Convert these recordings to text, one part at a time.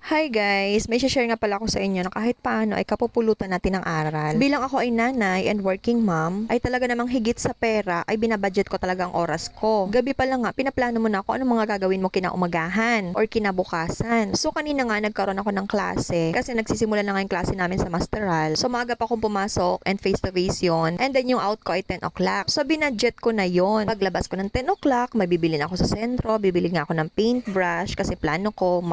Hi guys! May share nga pala ako sa inyo na kahit paano ay kapupulutan natin ng aral. Bilang ako ay nanay and working mom, ay talaga namang higit sa pera ay binabudget ko talaga ang oras ko. Gabi pa lang nga, pinaplano mo na ako anong mga gagawin mo kinaumagahan or kinabukasan. So kanina nga nagkaroon ako ng klase kasi nagsisimula na nga yung klase namin sa masteral. So maaga pa akong pumasok and face to face yun. And then yung out ko ay 10 o'clock. So binudget ko na yon. Paglabas ko ng 10 o'clock, may bibili na ako sa sentro, bibili nga ako ng paintbrush kasi plano ko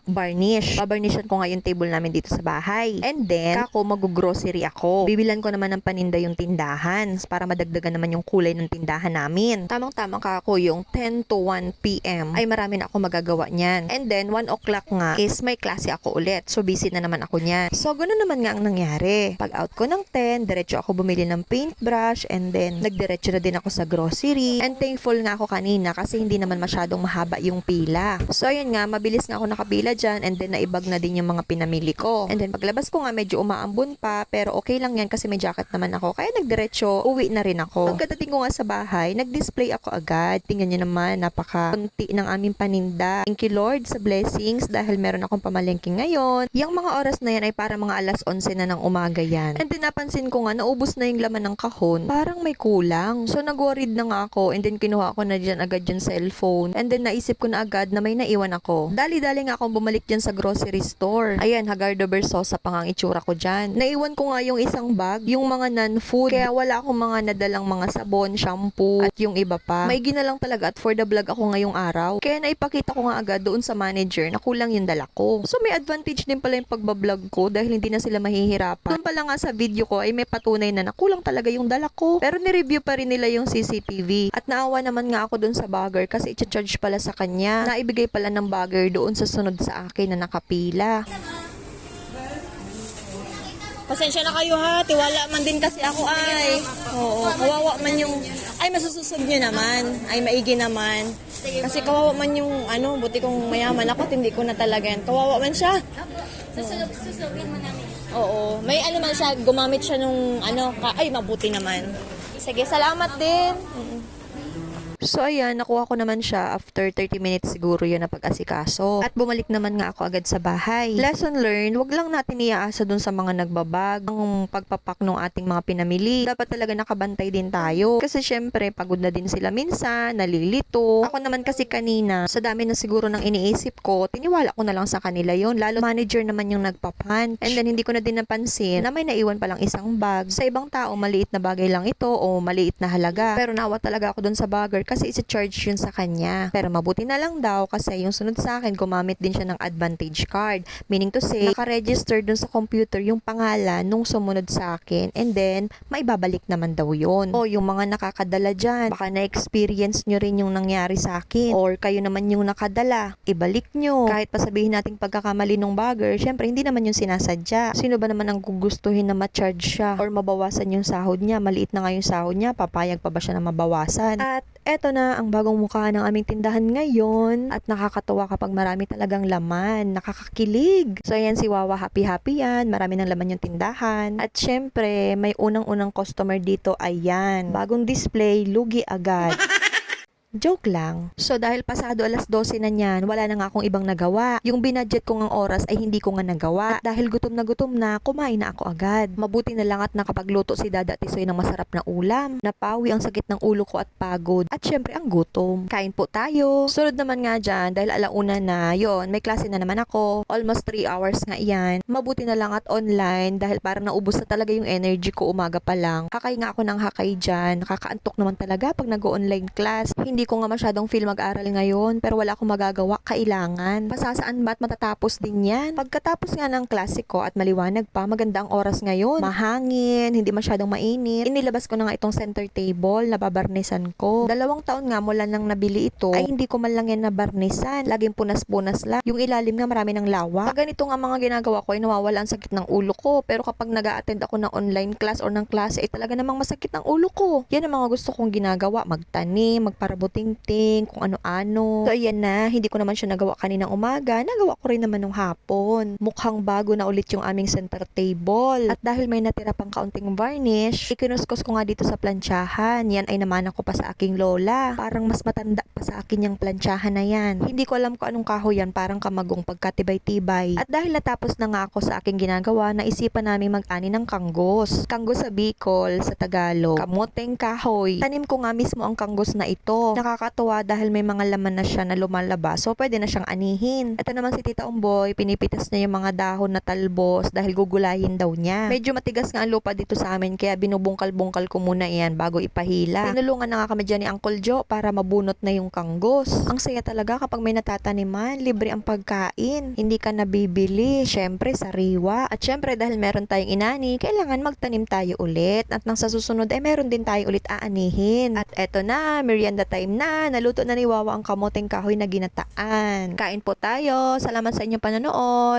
barnish. Babarnishan ko nga yung table namin dito sa bahay. And then, mag-grocery ako. Bibilan ko naman ng paninda yung tindahan para madagdagan naman yung kulay ng tindahan namin. Tamang-tama yung 10 to 1 p.m. ay marami na ako magagawa niyan. And then, 1 o'clock nga is may klase ako ulit. So, busy na naman ako niyan. So, ganoon naman nga ang nangyari. Pag out ko ng 10, diretso ako bumili ng paintbrush and then, nagdiretso na din ako sa grocery. And thankful nga ako kanina kasi hindi naman masyadong mahaba yung pila. So, ayun nga, mabilis nga ako nakapila dyan and then naibag na din yung mga pinamili ko. And then paglabas ko nga medyo umaambon pa pero okay lang yan kasi may jacket naman ako. Kaya nagdiretso, uwi na rin ako. Pagkadating ko nga sa bahay, nag-display ako agad. Tingnan nyo naman, napaka-kunti ng aming paninda. Thank you Lord sa blessings dahil meron akong pamalengke ngayon. Yung mga oras na yan ay para mga alas 11 na ng umaga yan. And then napansin ko nga, naubos na yung laman ng kahon. Parang may kulang. So nag-worried na nga ako and then kinuha ko na dyan agad yung cellphone. And then naisip ko na agad na may naiwan ako. Dali-dali nga akong bumalik dyan sa grocery store. Ayan, Hagardo Versosa pa nga ang itsura ko dyan. Naiwan ko nga yung isang bag, yung mga non-food. Kaya wala akong mga nadalang mga sabon, shampoo, at yung iba pa. May ginalang talaga at for the vlog ako ngayong araw. Kaya naipakita ko nga agad doon sa manager na kulang yung dala ko. So may advantage din pala yung pagbablog ko dahil hindi na sila mahihirapan. Doon pala nga sa video ko ay may patunay na kulang talaga yung dala ko. Pero ni-review pa rin nila yung CCTV. At naawa naman nga ako doon sa bagger kasi i-charge pala sa kanya. Naibigay pala ng bagger doon sa sunod sa akin na nakapila. Pasensya na kayo ha, tiwala man din kasi ako ay. Oo, kawawa man yung, ay masususog nyo naman, ay maigi naman. Kasi kawawa man yung, buti kong mayaman ako, hindi ko na talaga yan. Kawawa man siya. Susugin mo namin. Oo, may man siya, gumamit siya nung, ay mabuti naman. Sige, salamat din. So ayan, nakuha ko naman siya after 30 minutes siguro yun na pag-asikaso. At bumalik naman nga ako agad sa bahay. Lesson learned, wag lang natin iaasa dun sa mga nagbabag, ang pagpapak ng ating mga pinamili. Dapat talaga nakabantay din tayo. Kasi syempre, pagod na din sila minsan, nalilito. Ako naman kasi kanina, sa dami na siguro ng iniisip ko, tiniwala ko na lang sa kanila yon. Lalo manager naman yung nagpapunch. And then hindi ko na din napansin na may naiwan palang isang bag. Sa ibang tao, maliit na bagay lang ito o maliit na halaga. Pero nawa talaga ako dun sa bagger kasi isa-charge yun sa kanya. Pero mabuti na lang daw kasi yung sunod sa akin, gumamit din siya ng advantage card. Meaning to say, naka-register dun sa computer yung pangalan nung sumunod sa akin and then, maibabalik naman daw yun. O yung mga nakakadala dyan, baka na-experience nyo rin yung nangyari sa akin. Or kayo naman yung nakadala, ibalik nyo. Kahit pa sabihin nating pagkakamali ng bagger, syempre hindi naman yung sinasadya. Sino ba naman ang gugustuhin na ma-charge siya or mabawasan yung sahod niya? Maliit na nga yung sahod niya, papayag pa ba siya na mabawasan? At eto na ang bagong mukha ng aming tindahan ngayon at nakakatuwa kapag marami talagang laman, nakakakilig. So ayan si Wawa, happy-happy yan, marami ng laman yung tindahan. At syempre, may unang-unang customer dito, ayan, bagong display, lugi agad. Joke lang. So dahil pasado alas 12 na niyan, wala na nga akong ibang nagawa. Yung binadget ko ngang oras ay hindi ko nga nagawa. At dahil gutom na, kumain na ako agad. Mabuti na lang at nakapagluto si Dada Tisoy ng masarap na ulam. Napawi ang sakit ng ulo ko at pagod. At syempre ang gutom. Kain po tayo. Sunod naman nga dyan, dahil alauna na, yon may klase na naman ako. Almost 3 hours nga yan. Mabuti na lang at online dahil parang naubos na talaga yung energy ko umaga pa lang. Hakay nga ako ng hakay dyan. Nakakaantok naman talaga pag nag-online class. Hindi ko nga masyadong feel mag-aral ngayon pero wala akong magagawa, kailangan. Pasasaan ba't matatapos din yan? Pagkatapos nga ng klase ko at maliwanag pa, maganda ang oras ngayon. Mahangin, hindi masyadong mainit. Inilabas ko na nga itong center table na babarnisan ko. 2 taon nga mula nang nabili ito ay hindi ko man lang yan nabarnisan. Laging punas-punas lang. Yung ilalim nga marami ng lawa. Pag ganito nga mga ginagawa ko ay nawawala ang sakit ng ulo ko. Pero kapag nag-a-attend ako ng online class or ng klase ay talaga namang masakit ng ulo ko. Yan ang mga gusto kong ginagawa. Magtanim, magparabot tingutingting, kung ano-ano. So ayan na, hindi ko naman siya nagawa kaninang umaga, nagawa ko rin naman nung hapon. Mukhang bago na ulit yung aming center table. At dahil may natira pang kaunting varnish, ikinuskos ko nga dito sa plantsahan. Yan ay namanak ko pa sa aking lola. Parang mas matanda pa sa akin yung plantsahan na yan. Hindi ko alam kung anong kahoy yan, parang kamagong pagkatibay-tibay. At dahil natapos na nga ako sa aking ginagawa, naisipan namin mag-ani ng kanggos. Kanggos sa Bicol, sa Tagalog, kamoteng kahoy. Tanim ko nga mismo ang kanggos na ito. Nakakatuwa dahil may mga laman na siya na lumalabas, so pwede na siyang anihin. Ito naman si Tita Umboy, pinipitas niya yung mga dahon na talbos dahil gugulayin daw niya. Medyo matigas nga ang lupa dito sa amin, kaya binubungkal-bungkal ko muna yan bago ipahila. Tinulungan na nga kami dyan ni Uncle Joe para mabunot na yung kanggos. Ang saya talaga kapag may natataniman, libre ang pagkain. Hindi ka nabibili. Syempre, sariwa. At syempre, dahil meron tayong inani, kailangan magtanim tayo ulit. At nang sa susunod, ay meron din tayo ulit aanihin. At eto na, merienda time na. Naluto na ni Wawa ang kamoteng kahoy na ginataan. Kain po tayo. Salamat sa inyong panonood.